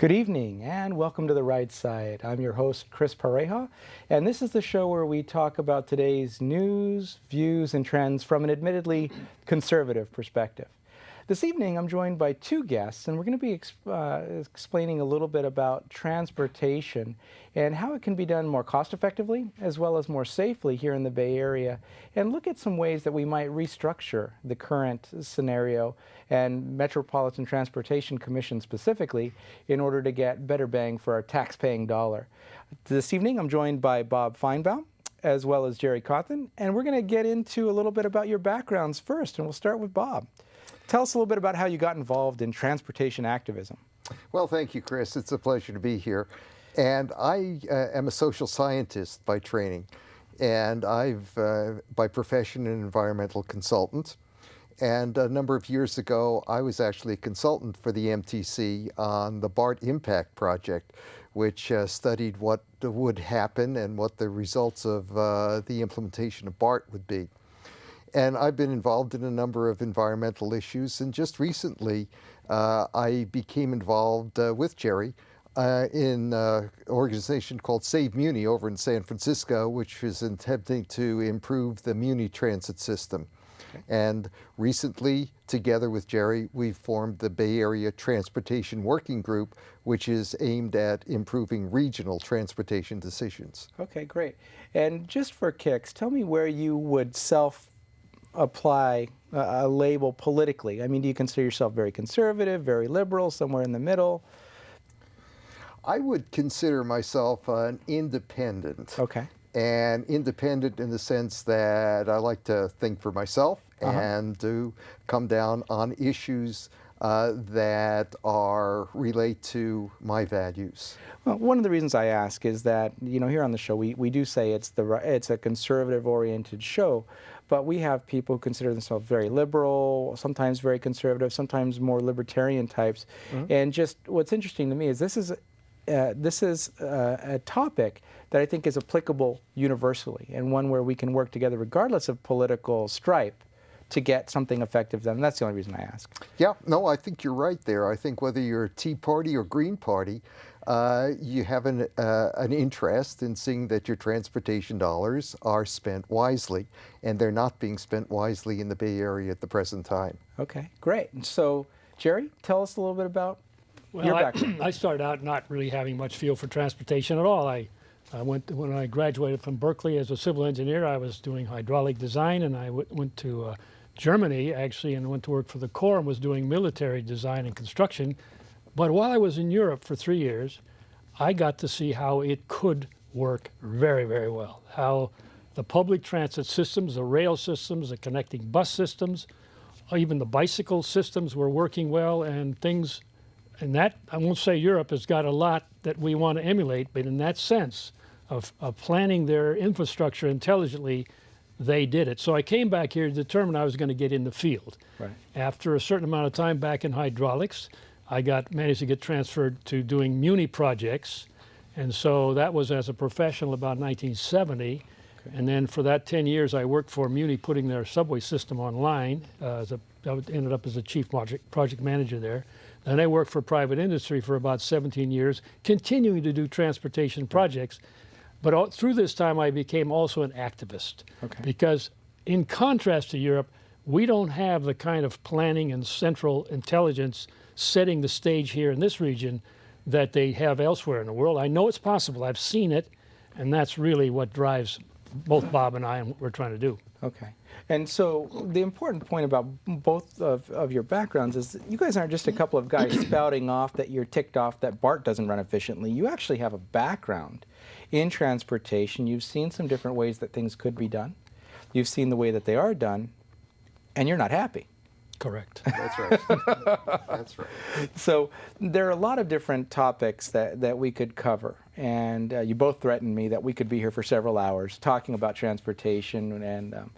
Good evening and welcome to The Right Side. I'm your host, Chris Pareja, and this is the show where we talk about today's news, views, and trends from an admittedly conservative perspective. This evening, I'm joined by two guests, and we're going to be explaining a little bit about transportation and how it can be done more cost-effectively as well as more safely here in the Bay Area, and look at some ways that we might restructure the current scenario and Metropolitan Transportation Commission specifically in order to get better bang for our tax-paying dollar. This evening, I'm joined by Bob Feinbaum as well as Jerry Cauthen, and we're going to get into a little bit about your backgrounds first, and we'll start with Bob. Tell us a little bit about how you got involved in transportation activism. Well, thank you, Chris. It's a pleasure to be here. And I am a social scientist by training, and I've, by profession, an environmental consultant. And a number of years ago, I was actually a consultant for the MTC on the BART Impact Project, which studied what would happen and what the results of the implementation of BART would be. And I've been involved in a number of environmental issues, and just recently I became involved with Jerry in an organization called Save Muni over in San Francisco, which is attempting to improve the Muni transit system. Okay. And recently, together with Jerry, we've formed the Bay Area Transportation Working Group, which is aimed at improving regional transportation decisions. Okay, great. And just for kicks, tell me where you would apply a label politically. I mean, do you consider yourself very conservative, very liberal, somewhere in the middle? I would consider myself an independent. Okay. And independent in the sense that I like to think for myself and to come down on issues that relate to my values. Well, one of the reasons I ask is that, you know, here on the show, we do say it's a conservative-oriented show, but we have people who consider themselves very liberal, sometimes very conservative, sometimes more libertarian types. And just what's interesting to me is this is a topic that I think is applicable universally, and one where we can work together regardless of political stripe to get something effective done. And that's the only reason I ask. Yeah, no, I think you're right there. I think whether you're a Tea Party or Green Party, you have an interest in seeing that your transportation dollars are spent wisely, and they're not being spent wisely in the Bay Area at the present time. Okay, great. So, Jerry, tell us a little bit about your background. I started out not really having much feel for transportation at all. When I graduated from Berkeley as a civil engineer, I was doing hydraulic design, and I went to Germany, actually, and went to work for the Corps and was doing military design and construction. But while I was in Europe for 3 years, I got to see how it could work very, very well. How the public transit systems, the rail systems, the connecting bus systems, even the bicycle systems were working well, and things. And that, I won't say Europe has got a lot that we want to emulate, but in that sense of planning their infrastructure intelligently, they did it. So I came back here to determine I was going to get in the field. Right. After a certain amount of time back in hydraulics, I managed to get transferred to doing Muni projects. And so that was as a professional about 1970. Okay. And then for that 10 years, I worked for Muni putting their subway system online. I ended up as a chief project manager there. And I worked for private industry for about 17 years, continuing to do transportation projects. But through this time, I became also an activist. Okay. Because in contrast to Europe, we don't have the kind of planning and central intelligence setting the stage here in this region that they have elsewhere in the world. I know it's possible. I've seen it. And that's really what drives both Bob and I and what we're trying to do. Okay. And so the important point about both of your backgrounds is that you guys aren't just a couple of guys spouting off that you're ticked off that BART doesn't run efficiently. You actually have a background in transportation. You've seen some different ways that things could be done. You've seen the way that they are done, and you're not happy. Correct. That's right. That's right. So there are a lot of different topics that we could cover, and you both threatened me that we could be here for several hours talking about transportation,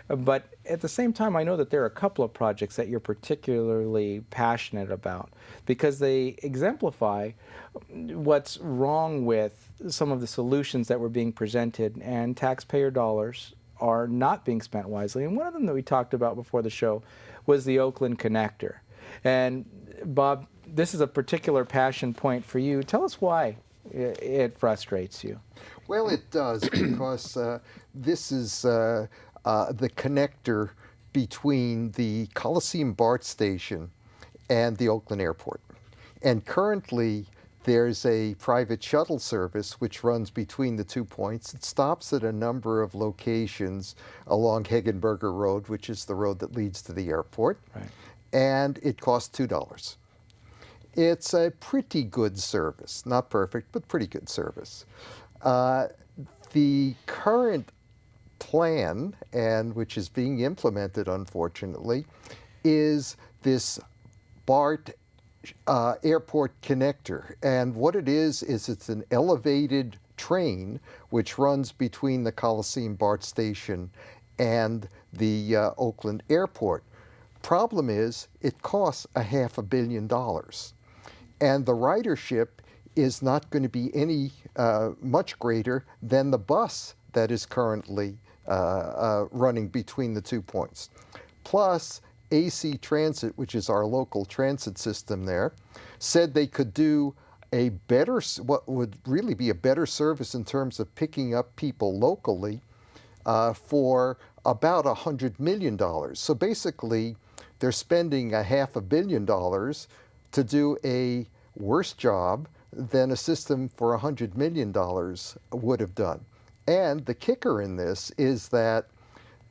but at the same time, I know that there are a couple of projects that you're particularly passionate about because they exemplify what's wrong with some of the solutions that were being presented, and taxpayer dollars are not being spent wisely. And one of them that we talked about before the show was the Oakland Connector. And Bob, this is a particular passion point for you. Tell us why it frustrates you. Well, it does, because this is the connector between the Coliseum BART station and the Oakland Airport. And currently, there's a private shuttle service which runs between the 2 points. It stops at a number of locations along Hegenberger Road, which is the road that leads to the airport. Right. And it costs $2. It's a pretty good service. Not perfect, but pretty good service. The current plan, and which is being implemented, unfortunately, is this BART airport connector. And what it is it's an elevated train which runs between the Coliseum BART station and the Oakland Airport. Problem is, it costs $500 million. And the ridership is not going to be any much greater than the bus that is currently running between the 2 points. Plus, AC Transit, which is our local transit system there, said they could do a better, what would really be a better service in terms of picking up people locally for about $100 million. So basically, they're spending $500 million to do a worse job than a system for $100 million would have done. And the kicker in this is that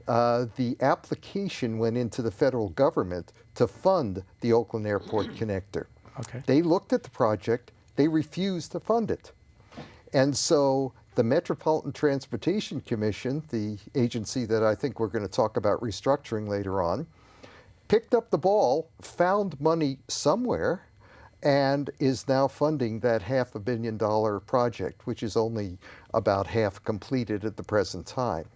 the application went into the federal government to fund the Oakland Airport connector. Okay. They looked at the project, they refused to fund it. And so the Metropolitan Transportation Commission, the agency that I think we're going to talk about restructuring later on, picked up the ball, found money somewhere, and is now funding that $500 million project, which is only about half completed at the present time.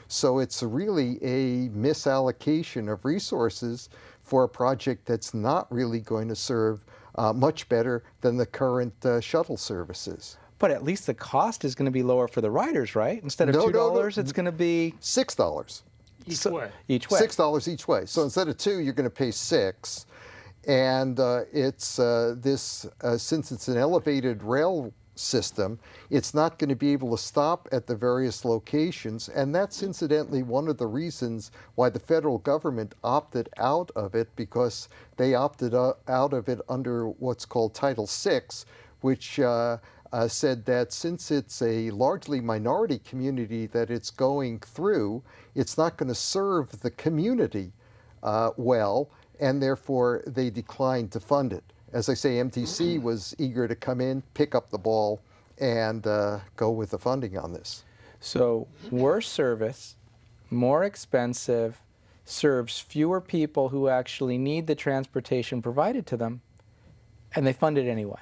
So it's really a misallocation of resources for a project that's not really going to serve much better than the current shuttle services. But at least the cost is going to be lower for the riders, right? Instead of $2, it's going to be $6 Each way. each way. $6 each way. So instead of $2, you're going to pay $6. And it's since it's an elevated rail system, it's not going to be able to stop at the various locations. And that's incidentally one of the reasons why the federal government opted out of it, because they opted out of it under what's called Title VI, which said that since it's a largely minority community that it's going through, it's not going to serve the community well, and therefore they declined to fund it. As I say, MTC was eager to come in, pick up the ball, and go with the funding on this. So worse service, more expensive, serves fewer people who actually need the transportation provided to them, and they fund it anyway.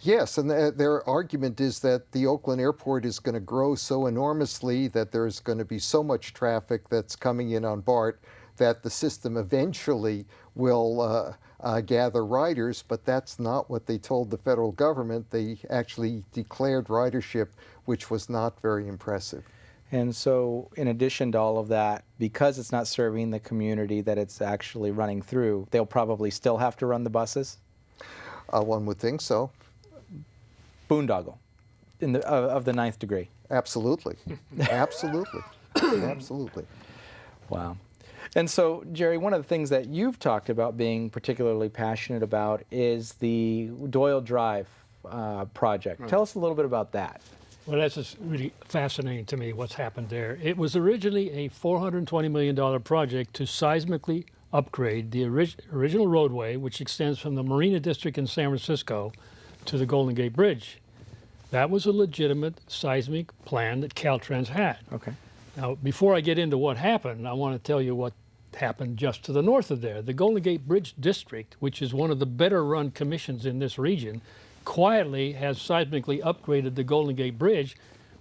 Yes, and their argument is that the Oakland Airport is going to grow so enormously that there's going to be so much traffic that's coming in on BART that the system eventually will gather riders, but that's not what they told the federal government. They actually declared ridership, which was not very impressive. And so in addition to all of that, because it's not serving the community that it's actually running through, they'll probably still have to run the buses? One would think so. Boondoggle of the 9th degree. Absolutely. Absolutely. Absolutely. Wow. And so, Jerry, one of the things that you've talked about being particularly passionate about is the Doyle Drive project. Right. Tell us a little bit about that. Well, that's just really fascinating to me, what's happened there. It was originally a $420 million project to seismically upgrade the original roadway, which extends from the Marina District in San Francisco to the Golden Gate Bridge. That was a legitimate seismic plan that Caltrans had. Okay. Now, before I get into what happened, I want to tell you what happened just to the north of there. The Golden Gate Bridge District, which is one of the better run commissions in this region, quietly has seismically upgraded the Golden Gate Bridge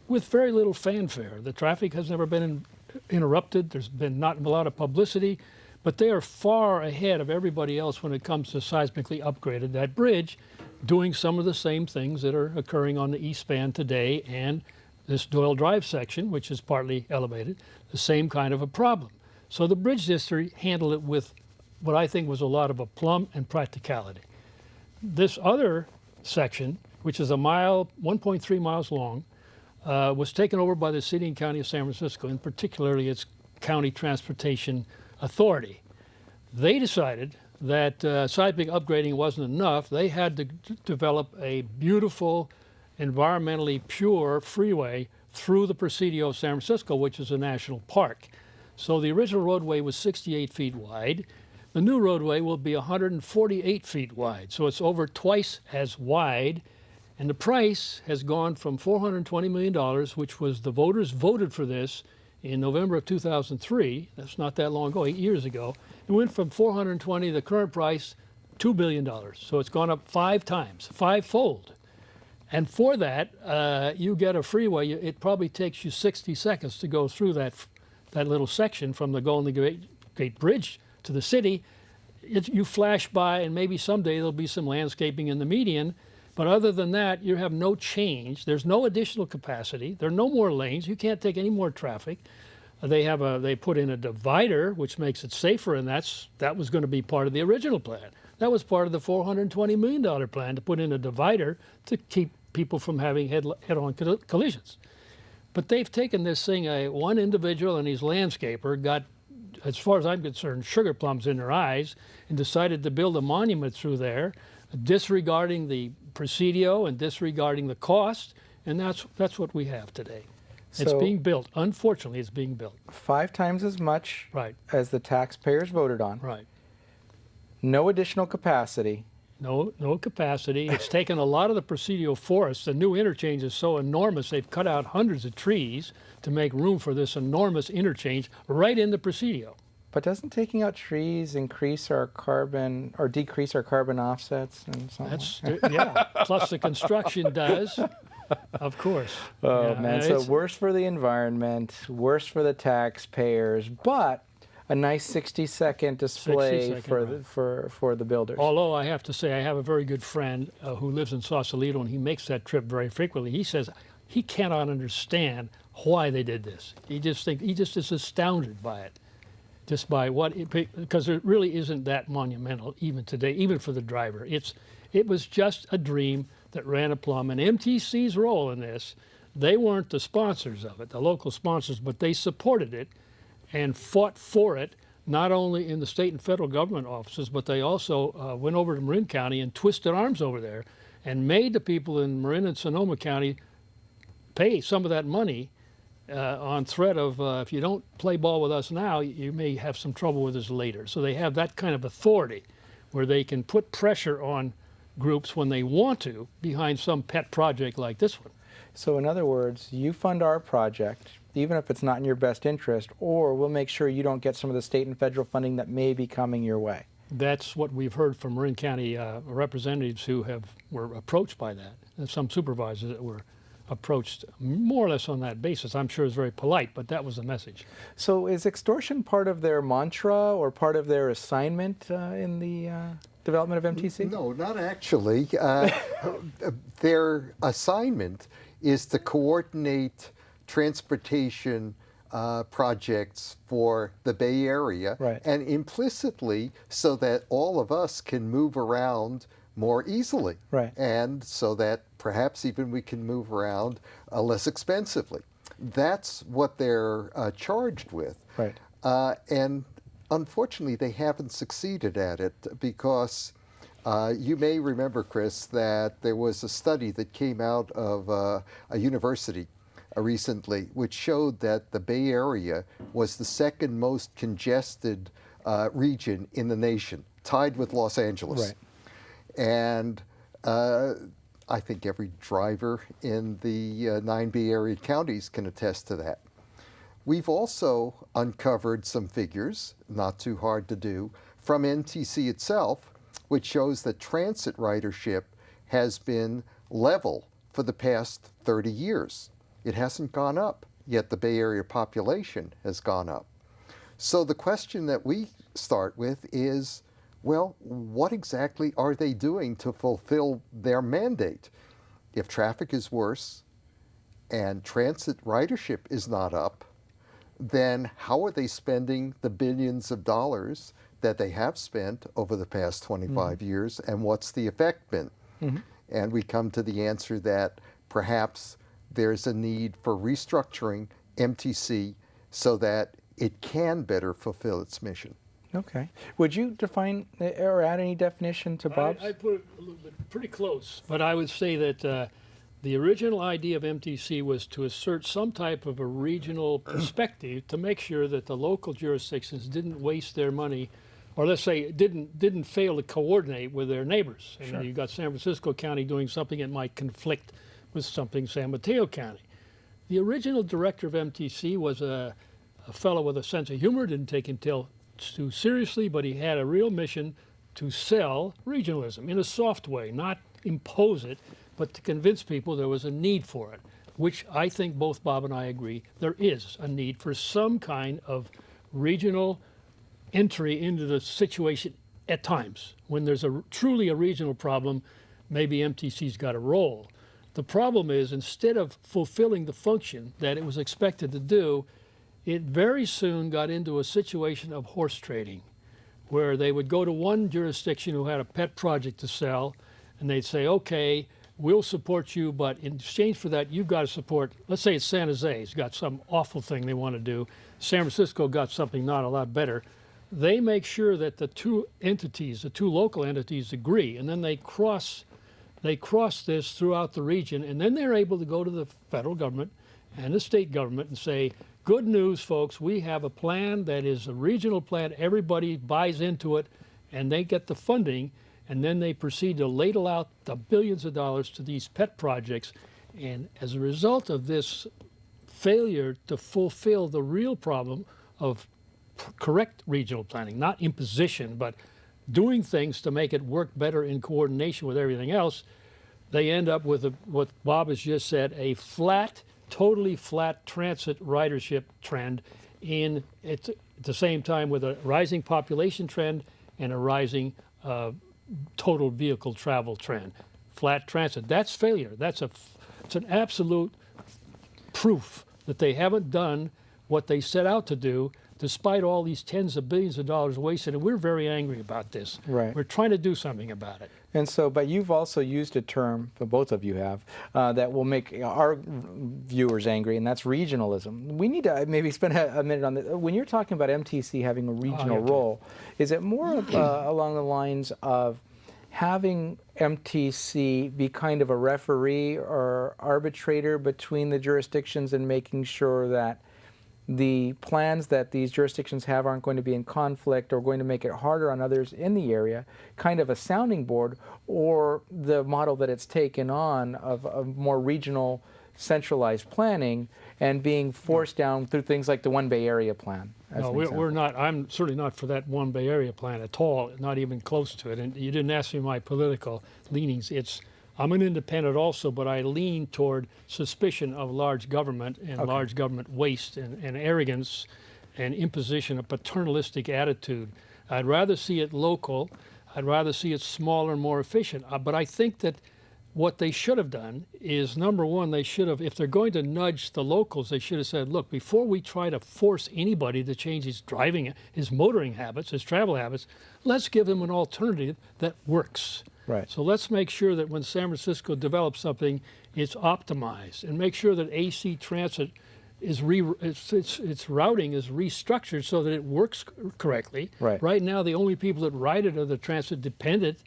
with very little fanfare. The traffic has never been interrupted. There's been not a lot of publicity, but they are far ahead of everybody else when it comes to seismically upgraded that bridge, doing some of the same things that are occurring on the east span today and this Doyle Drive section, which is partly elevated, the same kind of a problem. So the bridge district handled it with what I think was a lot of aplomb and practicality. this other section, which is 1.3 miles long, was taken over by the city and county of San Francisco, and particularly its county transportation authority. They decided that seismic upgrading wasn't enough. They had to develop a beautiful, environmentally pure freeway through the Presidio of San Francisco, which is a national park. So the original roadway was 68 feet wide. The new roadway will be 148 feet wide, so it's over twice as wide. And the price has gone from $420 million, which was the voters voted for this in November of 2003. That's not that long ago, 8 years ago. It went from 420, the current price, $2 billion. So it's gone up 5 times, 5-fold. And for that, you get a freeway. It probably takes you 60 seconds to go through that little section from the Golden Gate Bridge to the city. You flash by, and maybe someday there'll be some landscaping in the median. But other than that, you have no change. There's no additional capacity. There are no more lanes. You can't take any more traffic. They put in a divider, which makes it safer, and that was going to be part of the original plan. That was part of the $420 million plan, to put in a divider to keep people from having head-on collisions. But they've taken this thing, one individual and his landscaper got, as far as I'm concerned, sugar plums in their eyes, and decided to build a monument through there, disregarding the Presidio and disregarding the cost, and that's what we have today. So it's being built. Unfortunately, it's being built. 5 times as much right. as the taxpayers voted on. Right. No additional capacity. No capacity. It's taken a lot of the Presidio forest. The new interchange is so enormous, they've cut out hundreds of trees to make room for this enormous interchange right in the Presidio. But doesn't taking out trees increase our carbon or decrease our carbon offsets and so on? Yeah, plus the construction does, of course. Oh, yeah, man, so worse for the environment, worse for the taxpayers, but a nice 60-second display for the builders. Although I have to say, I have a very good friend who lives in Sausalito, and he makes that trip very frequently. He says he cannot understand why they did this. He just is astounded by it. Just by because it really isn't that monumental even today, even for the driver. It was just a dream that ran aplomb. And MTC's role in this, they weren't the sponsors of it, the local sponsors, but they supported it and fought for it, not only in the state and federal government offices, but they also went over to Marin County and twisted arms over there and made the people in Marin and Sonoma County pay some of that money on threat of if you don't play ball with us now, you may have some trouble with us later. So they have that kind of authority where they can put pressure on groups when they want to behind some pet project like this one. So in other words, you fund our project, even if it's not in your best interest, or we'll make sure you don't get some of the state and federal funding that may be coming your way. That's what we've heard from Marin County representatives who were approached by that, and some supervisors that were approached more or less on that basis. I'm sure it's very polite, but that was the message. So is extortion part of their mantra or part of their assignment in the development of MTC? No, not actually. Their assignment is to coordinate transportation projects for the Bay Area, right, and implicitly so that all of us can move around more easily, right, and so that perhaps even we can move around less expensively. That's what they're charged with. Right. And unfortunately, they haven't succeeded at it because you may remember, Chris, that there was a study that came out of a university recently, which showed that the Bay Area was the second most congested region in the nation, tied with Los Angeles. Right. And I think every driver in the 9 Bay Area counties can attest to that. We've also uncovered some figures, not too hard to do, from NTC itself, which shows that transit ridership has been level for the past 30 years. It hasn't gone up, yet the Bay Area population has gone up. So the question that we start with is, well, what exactly are they doing to fulfill their mandate? If traffic is worse and transit ridership is not up, then how are they spending the billions of dollars that they have spent over the past 25 years, and what's the effect been? And we come to the answer that perhaps there's a need for restructuring MTC so that it can better fulfill its mission. Okay. Would you define or add any definition to Bob's? I put it a little bit pretty close, but I would say that the original idea of MTC was to assert some type of a regional perspective to make sure that the local jurisdictions didn't waste their money, or let's say didn't fail to coordinate with their neighbors. I mean, you've got San Francisco County doing something that might conflict with something San Mateo County. The original director of MTC was a fellow with a sense of humor, didn't take himself too seriously, but he had a real mission to sell regionalism in a soft way, not impose it, but to convince people there was a need for it, which I think both Bob and I agree there is a need for some kind of regional entry into the situation at times. When there's truly a regional problem, maybe MTC's got a role. The problem is, instead of fulfilling the function that it was expected to do, it very soon got into a situation of horse trading, where they would go to one jurisdiction who had a pet project to sell, and they'd say, okay, we'll support you, but in exchange for that, you've got to support, let's say it's San Jose's got some awful thing they want to do. San Francisco got something not a lot better. They make sure that the two entities, the two local entities, agree, and then they cross this throughout the region, and then they're able to go to the federal government and the state government and say, good news, folks, we have a plan that is a regional plan. Everybody buys into it, and they get the funding, and then they proceed to ladle out the billions of dollars to these pet projects. And as a result of this failure to fulfill the real problem of correct regional planning, not imposition, but doing things to make it work better in coordination with everything else, they end up with what Bob has just said, a flat, totally flat transit ridership trend at the same time with a rising population trend and a rising total vehicle travel trend. Flat transit, that's failure. It's an absolute proof that they haven't done what they set out to do, despite all these tens of billions of dollars wasted, and we're very angry about this. Right. We're trying to do something about it. And so, but you've also used a term, both of you have, that will make our viewers angry, and that's regionalism. We need to maybe spend a minute on this. When you're talking about MTC having a regional role, is it more along the lines of having MTC be kind of a referee or arbitrator between the jurisdictions and making sure that the plans that these jurisdictions have aren't going to be in conflict or going to make it harder on others in the area, kind of a sounding board, or the model that it's taken on of more regional centralized planning and being forced down through things like the One Bay Area plan? No, we're not. I'm certainly not for that One Bay Area plan at all, not even close to it. And you didn't ask me my political leanings. I'm an independent also, but I lean toward suspicion of large government and large government waste and arrogance and imposition, a paternalistic attitude. I'd rather see it local. I'd rather see it smaller and more efficient. But I think that what they should have done is, number one, they should have, if they're going to nudge the locals, they should have said, look, before we try to force anybody to change his driving, his motoring habits, his travel habits, let's give them an alternative that works. Right. So let's make sure that when San Francisco develops something, it's optimized, and make sure that AC Transit is its routing is restructured so that it works correctly. Right. Right now, the only people that ride it are the transit dependent.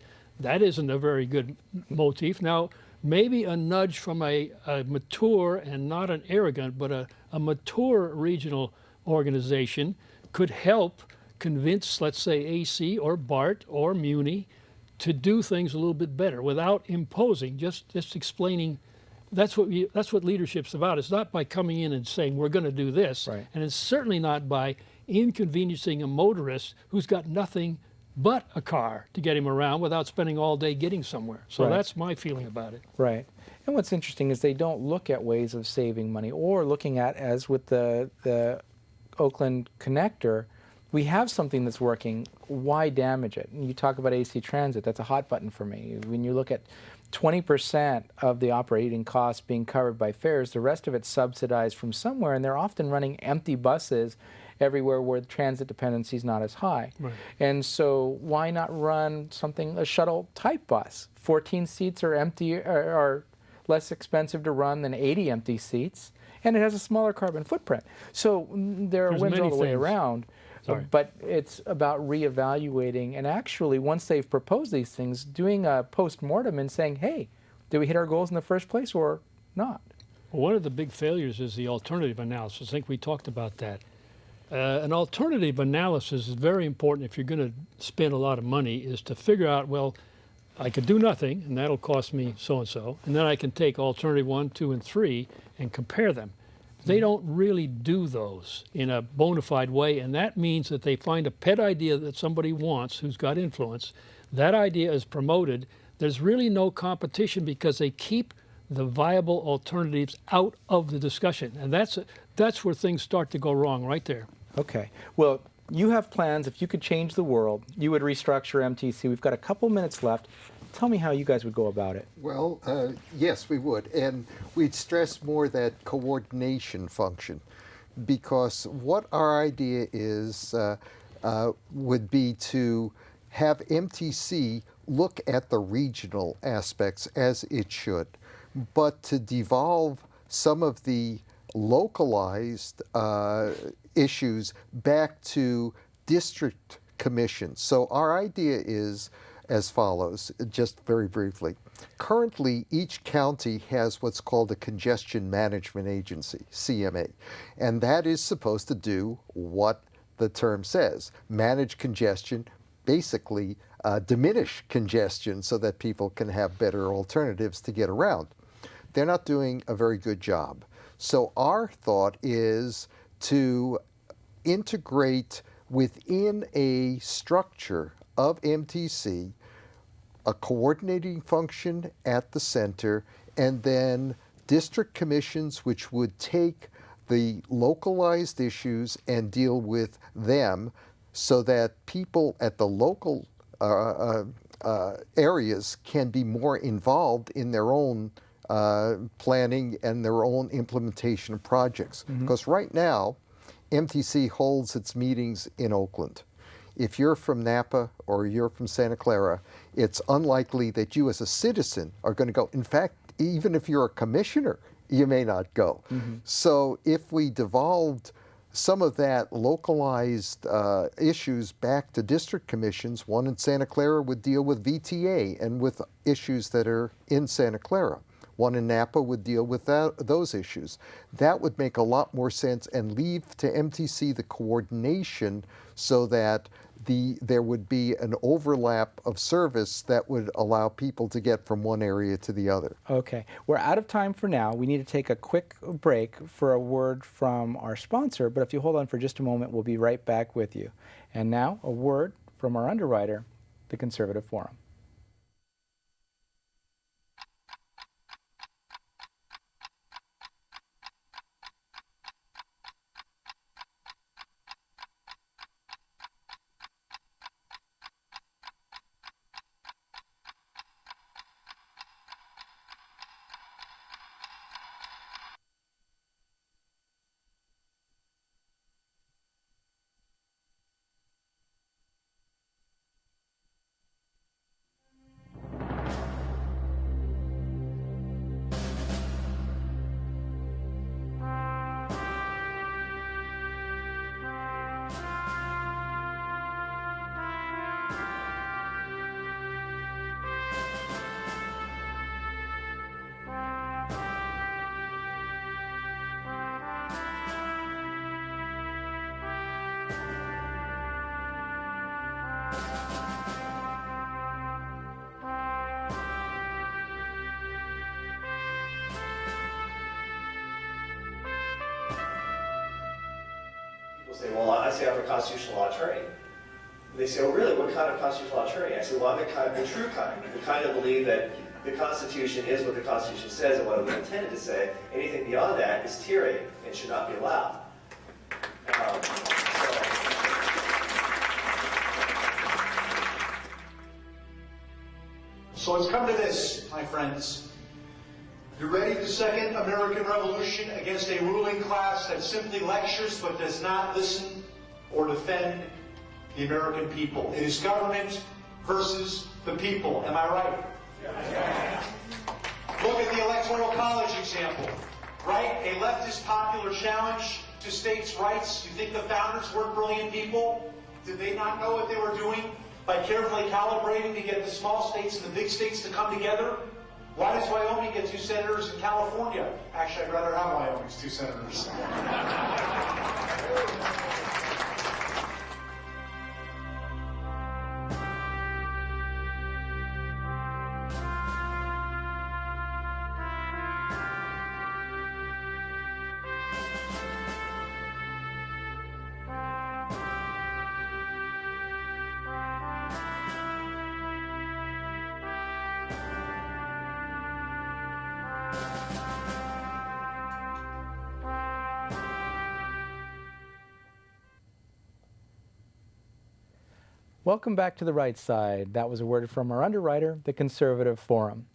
That isn't a very good motif. Now, maybe a nudge from a mature and not an arrogant, but a mature regional organization could help convince, let's say, AC or BART or Muni to do things a little bit better without imposing, just explaining. That's what leadership's about. It's not by coming in and saying we're going to do this, right. And it's certainly not by inconveniencing a motorist who's got nothing but a car to get him around without spending all day getting somewhere. So that's my feeling about it. Right. And what's interesting is they don't look at ways of saving money or looking at, as with the Oakland connector, we have something that's working, why damage it? And you talk about AC Transit, that's a hot button for me. When you look at 20% of the operating costs being covered by fares, the rest of it's subsidized from somewhere, and they're often running empty buses everywhere where the transit dependency is not as high. Right. And so why not run something, a shuttle type bus? 14 seats are empty, are less expensive to run than 80 empty seats, and it has a smaller carbon footprint. So there are There's wins all many the way things. around. But it's about reevaluating, and actually, once they've proposed these things, doing a post-mortem and saying, hey, did we hit our goals in the first place or not? Well, one of the big failures is the alternative analysis. I think we talked about that. An alternative analysis is very important if you're going to spend a lot of money, is to figure out, well, I could do nothing, and that'll cost me so-and-so, and then I can take alternative 1, 2, and 3 and compare them. They don't really do those in a bona fide way, and that means that they find a pet idea that somebody wants who's got influence. That idea is promoted. There's really no competition because they keep the viable alternatives out of the discussion, and that's where things start to go wrong right there. Okay. Well, you have plans. If you could change the world, you would restructure MTC. We've got a couple minutes left. Tell me how you guys would go about it. Well, yes, we would. And we'd stress more that coordination function, because what our idea is would be to have MTC look at the regional aspects as it should, but to devolve some of the localized issues back to district commissions. So our idea is as follows, just very briefly. Currently, each county has what's called a Congestion Management Agency, CMA, and that is supposed to do what the term says, manage congestion, basically diminish congestion so that people can have better alternatives to get around. They're not doing a very good job. So our thought is to integrate within a structure of MTC a coordinating function at the center, and then district commissions which would take the localized issues and deal with them so that people at the local areas can be more involved in their own planning and their own implementation of projects. Because right now, MTC holds its meetings in Oakland. If you're from Napa or you're from Santa Clara, it's unlikely that you as a citizen are going to go. In fact, even if you're a commissioner, you may not go. So if we devolved some of that localized issues back to district commissions, one in Santa Clara would deal with VTA and with issues that are in Santa Clara. One in Napa would deal with those issues. That would make a lot more sense and leave to MTC the coordination so that there would be an overlap of service that would allow people to get from one area to the other. Okay. We're out of time for now. We need to take a quick break for a word from our sponsor, but if you hold on for just a moment, we'll be right back with you. And now, a word from our underwriter, the Conservative Forum. Say, well, I say I'm a constitutional law attorney. And they say, oh, really? What kind of constitutional law attorney? I say, well, I'm the true kind. The kind that believe that the Constitution is what the Constitution says and what it was intended to say. Anything beyond that is tyranny and should not be allowed. So it's come to this, my friends. You ready the second American Revolution against a ruling class that simply lectures but does not listen or defend the American people. It is government versus the people. Am I right? Yes. Look at the Electoral College example, right? A leftist popular challenge to states' rights. You think the founders weren't brilliant people? Did they not know what they were doing by carefully calibrating to get the small states and the big states to come together? Why does Wyoming get 2 senators in California? Actually, I'd rather have Wyoming's 2 senators. Welcome back to The Right Side. That was a word from our underwriter, the Conservative Forum.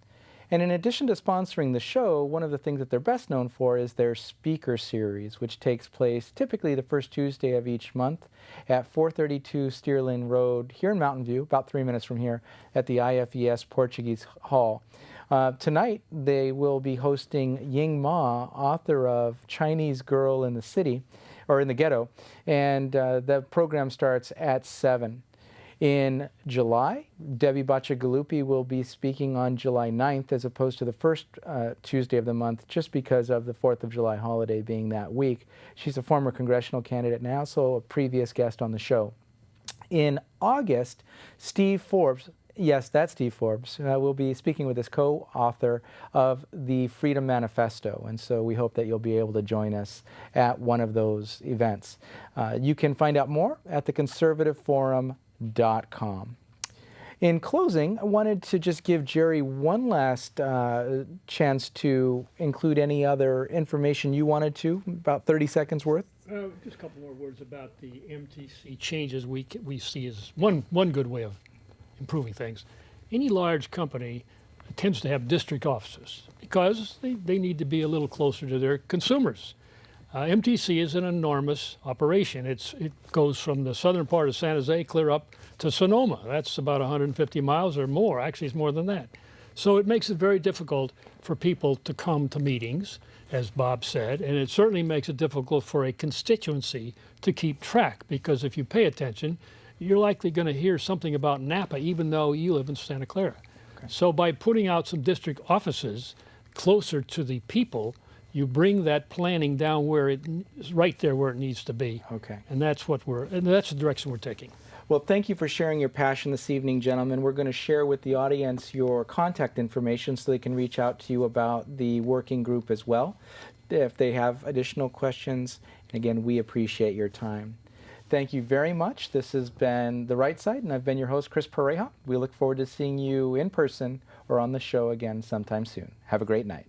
And in addition to sponsoring the show, one of the things that they're best known for is their speaker series, which takes place typically the first Tuesday of each month at 432 Steerlin Road here in Mountain View, about 3 minutes from here, at the IFES Portuguese Hall. Tonight, they will be hosting Ying Ma, author of Chinese Girl in the City, or in the Ghetto, and the program starts at 7. In July, Debbie Bacigalupi will be speaking on July 9th as opposed to the first Tuesday of the month, just because of the 4th of July holiday being that week. She's a former congressional candidate and also a previous guest on the show. In August, Steve Forbes, yes, that's Steve Forbes, will be speaking with his co-author of the Freedom Manifesto, and so we hope that you'll be able to join us at one of those events. You can find out more at theconservativeforum.com. In closing, I wanted to just give Jerry one last chance to include any other information you wanted to, about 30 seconds worth. Just a couple more words about the MTC changes we see as one good way of improving things. Any large company tends to have district offices because they need to be a little closer to their consumers. MTC is an enormous operation. It goes from the southern part of San Jose clear up to Sonoma. That's about 150 miles or more. Actually, it's more than that. So it makes it very difficult for people to come to meetings, as Bob said, and it certainly makes it difficult for a constituency to keep track, because if you pay attention, you're likely going to hear something about Napa, even though you live in Santa Clara. Okay. So by putting out some district offices closer to the people, you bring that planning down where it is, right there where it needs to be. Okay. And that's the direction we're taking. Well, thank you for sharing your passion this evening, gentlemen. We're going to share with the audience your contact information so they can reach out to you about the working group as well, if they have additional questions. And again, we appreciate your time. Thank you very much. This has been The Right Side, and I've been your host, Chris Pareja. We look forward to seeing you in person or on the show again sometime soon. Have a great night.